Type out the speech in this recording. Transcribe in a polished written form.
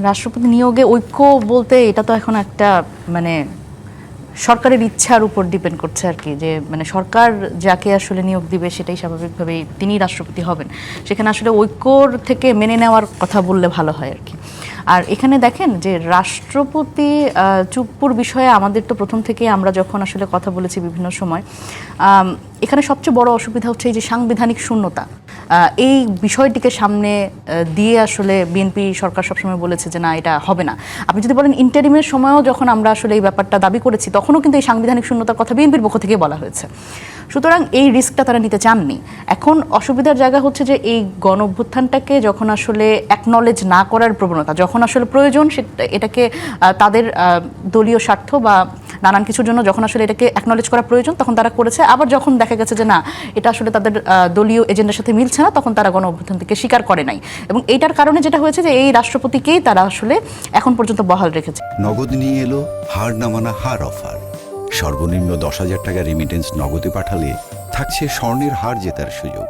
রাষ্ট্রপতি নিয়োগে ঐক্য বলতে এটা তো এখন একটা মানে সরকারের ইচ্ছার উপর ডিপেন্ড করছে আর কি, যে মানে সরকার যাকে আসলে নিয়োগ দিবে সেটাই স্বাভাবিকভাবেই তিনি রাষ্ট্রপতি হবেন। সেখানে আসলে ঐক্যর থেকে মেনে নেওয়ার কথা বললে ভালো হয় আর কি। আর এখানে দেখেন যে রাষ্ট্রপতি চুপ্পুর বিষয়ে আমাদের তো প্রথম থেকে আমরা যখন আসলে কথা বলেছি বিভিন্ন সময়, এখানে সবচেয়ে বড় অসুবিধা হচ্ছে এই যে সাংবিধানিক শূন্যতা। এই বিষয়টিকে সামনে দিয়ে আসলে বিএনপি সরকার সবসময় বলেছে যে না, এটা হবে না। আপনি যদি বলেন ইন্টারিমের সময়ও যখন আমরা আসলে এই ব্যাপারটা দাবি করেছি, তখনও কিন্তু এই সাংবিধানিক শূন্যতার কথা বিএনপির পক্ষ থেকে বলা হয়েছে। সুতরাং এই রিস্কটা তারা নিতে চাননি। এখন অসুবিধার জায়গা হচ্ছে যে এই গণ অভ্যুত্থানটাকে যখন আসলে অ্যাকনলেজ না করার প্রবণতা, যখন আসলে প্রয়োজন এটাকে তাদের দলীয় স্বার্থ বা নানান কিছুর জন্য যখন আসলে এটাকে অ্যাকনলেজ করা প্রয়োজন, তখন তারা করেছে। আবার যখন দেখা গেছে যে না, এটা আসলে তাদের দলীয় এজেন্ডার সাথে মিলছে না, তখন তারা গণ অভ্যুত্থান থেকে স্বীকার করে নাই। এবং এইটার কারণে যেটা হয়েছে যে এই রাষ্ট্রপতিকেই তারা আসলে এখন পর্যন্ত বহাল রেখেছে। নগদ নিয়ে এলো হার না মানা হার অফার। সর্বনিম্ন 10,000 টাকা রেমিটেন্স নগদে পাঠালে থাকছে স্বর্ণের হার জেতার সুযোগ।